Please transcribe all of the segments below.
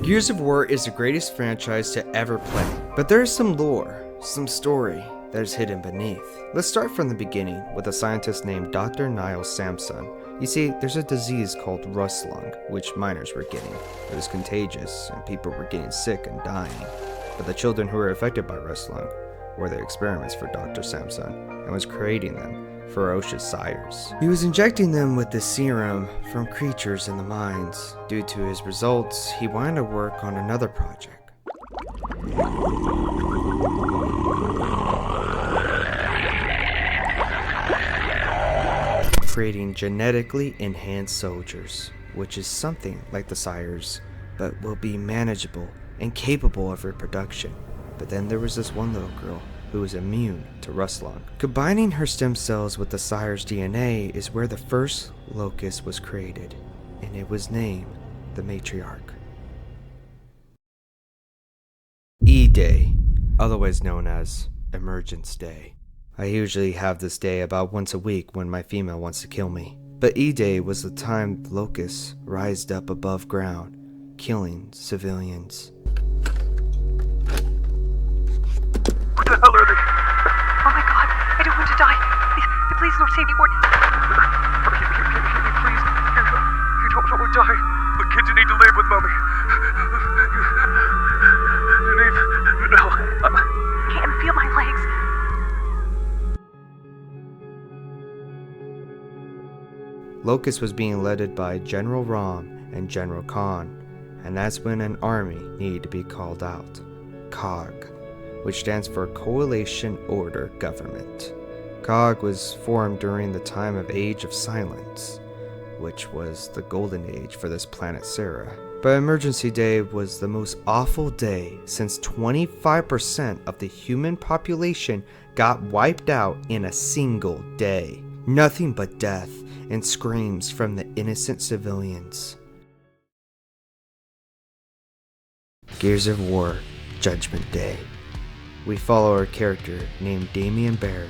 Gears of War is the greatest franchise to ever play, but there is some lore, some story that is hidden beneath. Let's start from the beginning with a scientist named Dr. Niall Samson. You see, there's a disease called rust lung, which miners were getting. It was contagious, and people were getting sick and dying. But the children who were affected by rust lung were the experiments for Dr. Samson, and was creating them ferocious sires. He was injecting them with this serum from creatures in the mines. Due to his results, he wanted to work on another project. Creating genetically enhanced soldiers, which is something like the sires, but will be manageable and capable of reproduction. But then there was this one little girl who was immune to rust lung. Combining her stem cells with the sire's DNA is where the first Locust was created, and it was named the Matriarch. E-Day, otherwise known as Emergence Day. I usually have this day about once a week when my female wants to kill me. But E-Day was the time the Locusts rised up above ground, killing civilians. What the hell are they? Oh my god, I don't want to die. Please don't save me, Ward. Please. You don't want to die. The kids need to live with Mommy. No. I can't feel my legs. Locust was being led by General Rom and General Khan, and that's when an army needed to be called out. COG, which stands for Coalition Order Government. COG was formed during the time of Age of Silence, which was the golden age for this planet Sera. But Emergency Day was the most awful day since 25% of the human population got wiped out in a single day. Nothing but death and screams from the innocent civilians. Gears of War, Judgment Day. We follow our character named Damien Baird.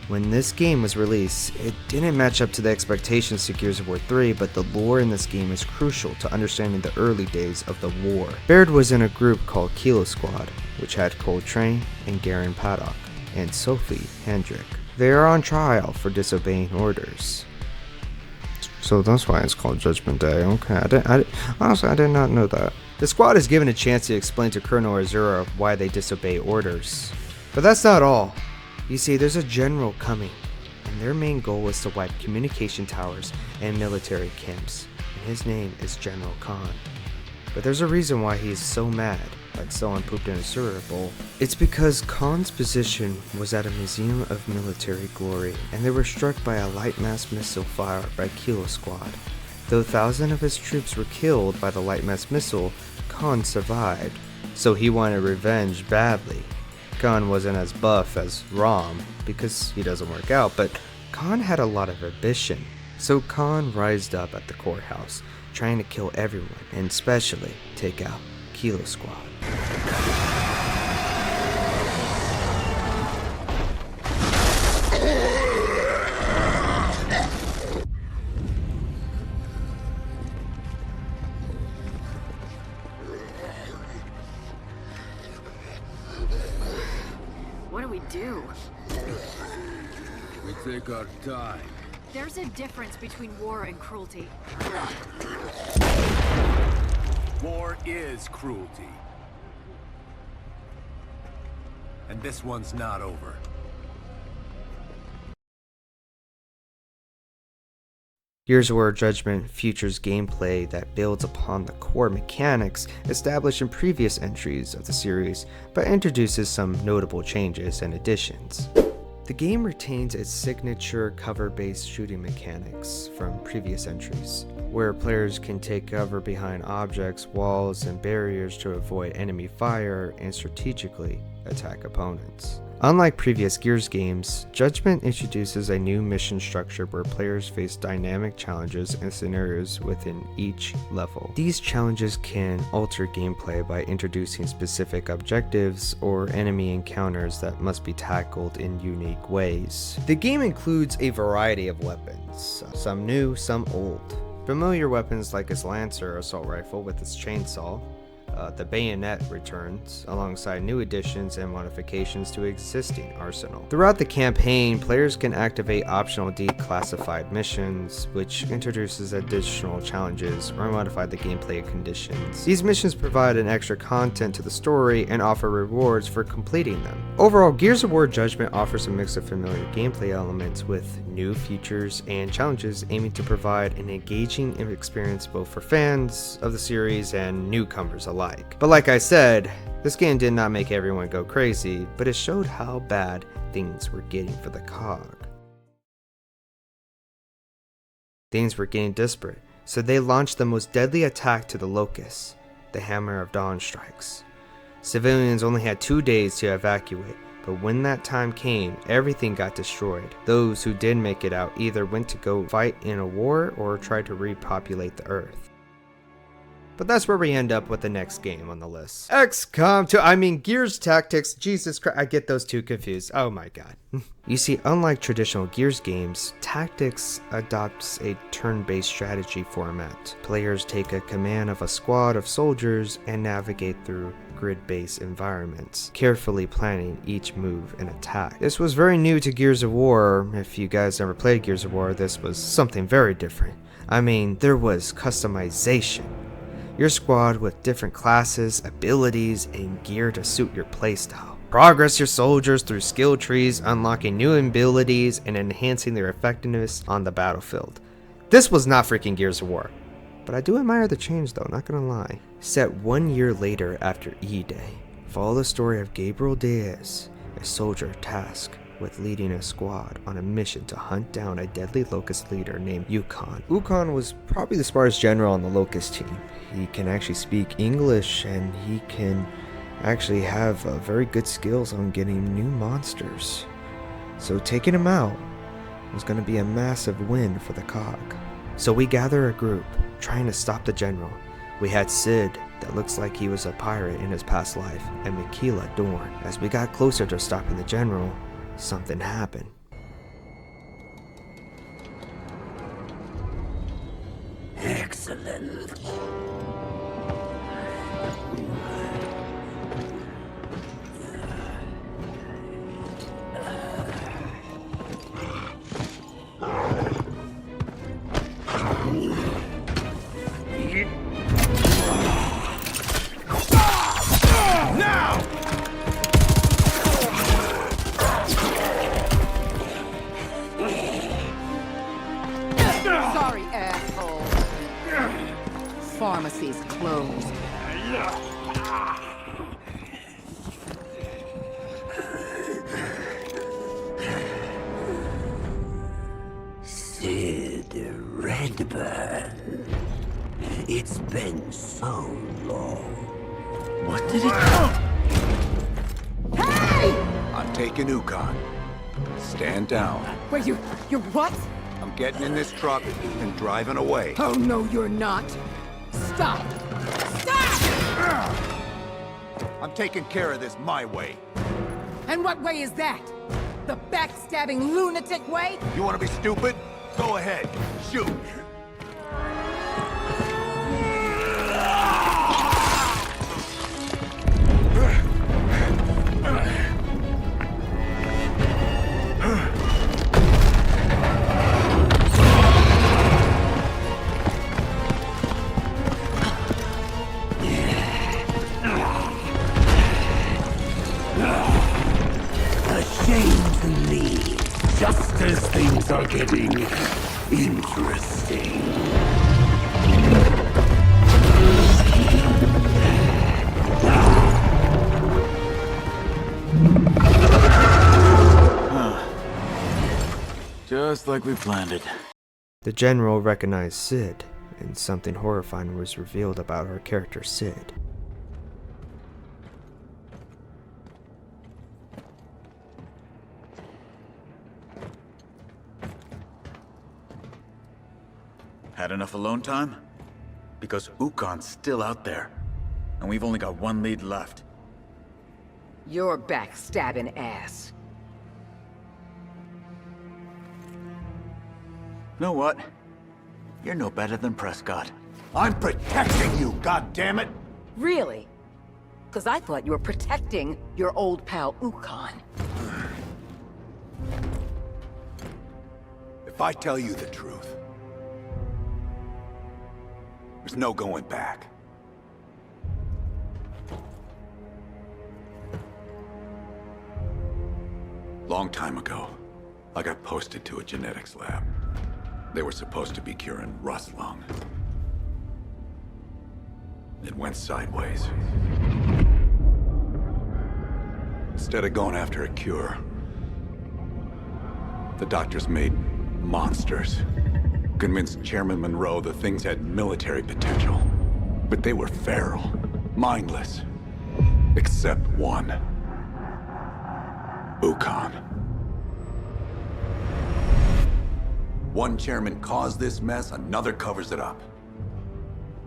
When this game was released, it didn't match up to the expectations to Gears of War 3, but the lore in this game is crucial to understanding the early days of the war. Baird was in a group called Kilo Squad, which had Coltrane and Garen Paddock, and Sophie Hendrick. They are on trial for disobeying orders. So that's why it's called Judgment Day. Okay, honestly, I did not know that. The squad is given a chance to explain to Colonel Azura why they disobey orders. But that's not all. You see, there's a general coming, and their main goal is to wipe communication towers and military camps, and his name is General Khan. But there's a reason why he's so mad, like someone pooped in a sewer bowl. It's because Khan's position was at a museum of military glory, and they were struck by a light mass missile fire by Kilo Squad. Though thousands of his troops were killed by the light mass missile, Khan survived, so he wanted revenge badly. Khan wasn't as buff as Rom, because he doesn't work out, but Khan had a lot of ambition. So Khan rised up at the courthouse, trying to kill everyone, and especially take out Kilo Squad. What do we do? We take our time. There's a difference between war and cruelty. War is cruelty. And this one's not over. Gears of War Judgment features gameplay that builds upon the core mechanics established in previous entries of the series, but introduces some notable changes and additions. The game retains its signature cover-based shooting mechanics from previous entries, where players can take cover behind objects, walls, and barriers to avoid enemy fire and strategically attack opponents. Unlike previous Gears games, Judgment introduces a new mission structure where players face dynamic challenges and scenarios within each level. These challenges can alter gameplay by introducing specific objectives or enemy encounters that must be tackled in unique ways. The game includes a variety of weapons, some new, some old. Familiar weapons like its Lancer assault rifle with its chainsaw, The bayonet returns, alongside new additions and modifications to existing arsenal. Throughout the campaign, players can activate optional declassified missions, which introduces additional challenges or modify the gameplay conditions. These missions provide an extra content to the story and offer rewards for completing them. Overall, Gears of War Judgment offers a mix of familiar gameplay elements with new features and challenges aiming to provide an engaging experience both for fans of the series and newcomers alike. But like I said, this game did not make everyone go crazy, but it showed how bad things were getting for the COG. Things were getting desperate, so they launched the most deadly attack to the Locust, the Hammer of Dawn strikes. Civilians only had 2 days to evacuate, but when that time came, everything got destroyed. Those who did make it out either went to go fight in a war or tried to repopulate the Earth. But that's where we end up with the next game on the list. Gears Tactics. Jesus Christ, I get those two confused. Oh my god. You see, unlike traditional Gears games, Tactics adopts a turn-based strategy format. Players take a command of a squad of soldiers and navigate through grid-based environments, carefully planning each move and attack. This was very new to Gears of War. If you guys never played Gears of War, this was something very different. There was customization. Your squad with different classes, abilities, and gear to suit your playstyle. Progress your soldiers through skill trees, unlocking new abilities and enhancing their effectiveness on the battlefield. This was not freaking Gears of War. But I do admire the change though, not gonna lie. Set 1 year later after E-Day, follow the story of Gabriel Diaz, a soldier tasked with leading a squad on a mission to hunt down a deadly Locust leader named Yukon. Yukon was probably the smartest general on the Locust team. He can actually speak English and he can actually have very good skills on getting new monsters. So taking him out was going to be a massive win for the COG. So we gather a group trying to stop the general. We had Sid, that looks like he was a pirate in his past life, and Michaela Dorn. As we got closer to stopping the general, something happened. Excellent. Sorry, asshole. Pharmacy's closed. Sid Redburn. It's been so long. What did it... Hey! I'm taking Yukon. Stand down. Wait, you're what? I'm getting in this truck and driving away. Oh, no, you're not. Stop! Stop! I'm taking care of this my way. And what way is that? The backstabbing lunatic way? You want to be stupid? Go ahead. Shoot. A shame to leave, just as things are getting interesting. Just like we planned it. The general recognized Sid, and something horrifying was revealed about her character Sid. Had enough alone time? Because Yukon's still out there, and we've only got one lead left. Your backstabbing ass. Know what? You're no better than Prescott. I'm protecting you, goddammit! Really? Because I thought you were protecting your old pal Ukon. If I tell you the truth, there's no going back. Long time ago, I got posted to a genetics lab. They were supposed to be curing rust lung. It went sideways. Instead of going after a cure, the doctors made monsters. Convinced Chairman Monroe the things had military potential. But they were feral, mindless. Except one. Ukon. One chairman caused this mess, another covers it up.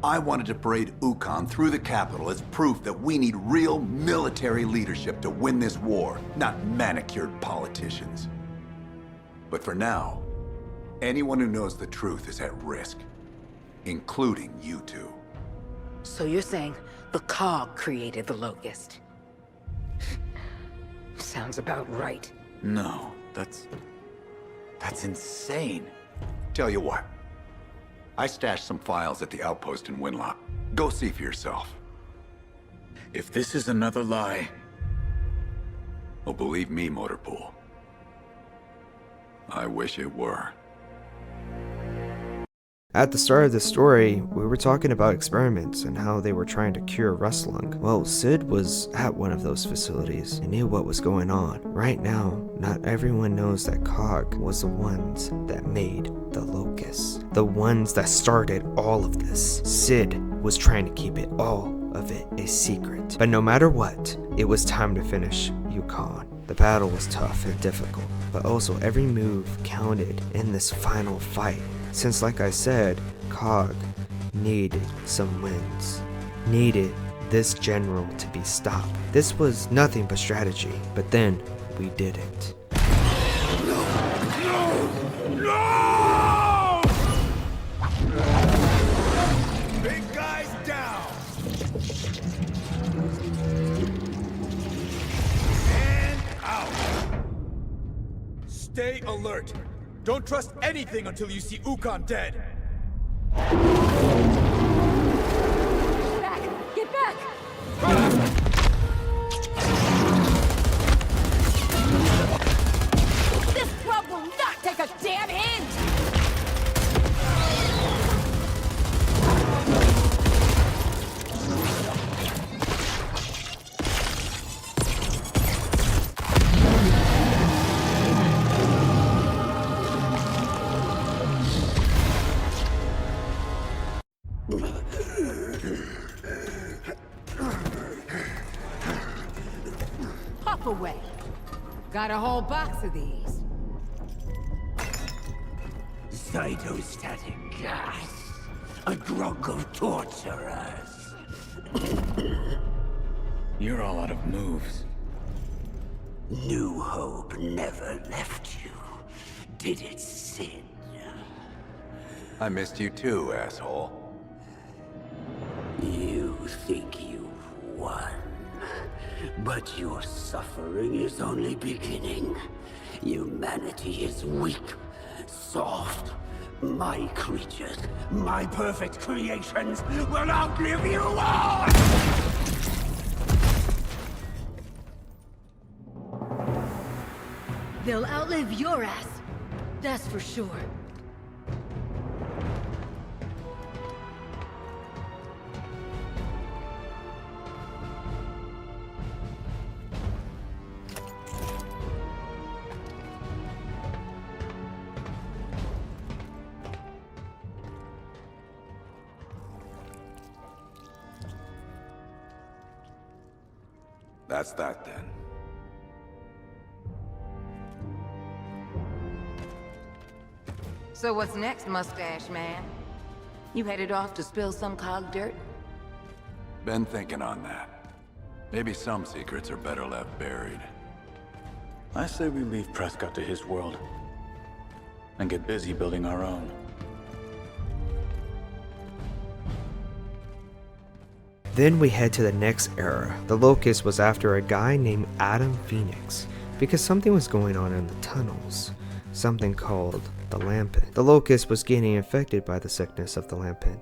I wanted to parade Ukon through the capital as proof that we need real military leadership to win this war, not manicured politicians. But for now, anyone who knows the truth is at risk, including you two. So you're saying the Cog created the Locust? Sounds about right. No, that's insane. Tell you what, I stashed some files at the outpost in Winlock. Go see for yourself. If this is another lie... Oh, believe me, Motorpool. I wish it were. At the start of the story, we were talking about experiments and how they were trying to cure rust lung. Well, Sid was at one of those facilities and knew what was going on. Right now, not everyone knows that Cog was the ones that made the Locust. The ones that started all of this. Sid was trying to keep all of it a secret. But no matter what, it was time to finish Ukon. The battle was tough and difficult, but also every move counted in this final fight. Since, like I said, Cog needed some wins. Needed this general to be stopped. This was nothing but strategy, but then we did it. No! Big guys down! And out! Stay alert. Don't trust anything until you see Ukon dead. Back! Get back! This scrub will not take a damn hint! Pop away. Got a whole box of these. Cytostatic gas. A drug of torturers. You're all out of moves. New Hope never left you, did it, Sid? I missed you too, asshole. You think you've won, but your suffering is only beginning. Humanity is weak, soft. My creatures, my perfect creations, will outlive you all! They'll outlive your ass. That's for sure. That's that then. So what's next, Mustache Man? You headed off to spill some Cog dirt? Been thinking on that. Maybe some secrets are better left buried. I say we leave Prescott to his world and get busy building our own. Then we head to the next era. The Locust was after a guy named Adam Phoenix because something was going on in the tunnels, something called the Lampent. The Locust was getting infected by the sickness of the Lampent,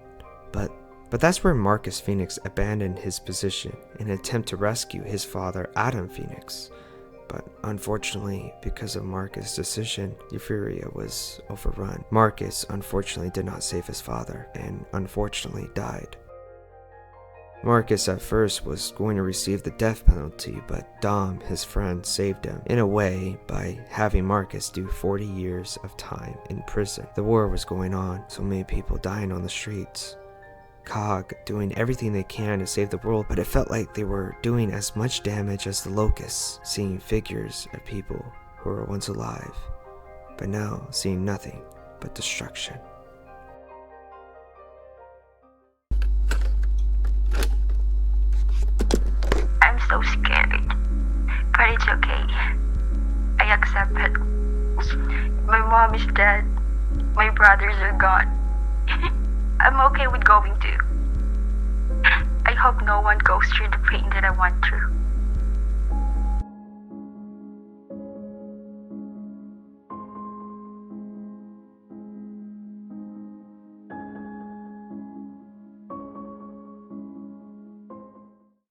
but that's where Marcus Phoenix abandoned his position in an attempt to rescue his father Adam Phoenix. But unfortunately, because of Marcus' decision, Euphoria was overrun. Marcus unfortunately did not save his father and unfortunately died. Marcus at first was going to receive the death penalty, but Dom, his friend, saved him in a way by having Marcus do 40 years of time in prison. The war was going on, so many people dying on the streets. COG doing everything they can to save the world, but it felt like they were doing as much damage as the Locusts, seeing figures of people who were once alive, but now seeing nothing but destruction. I'm so scared, but it's okay. I accept it. My mom is dead. My brothers are gone. I'm okay with going too. I hope no one goes through the pain that I went through.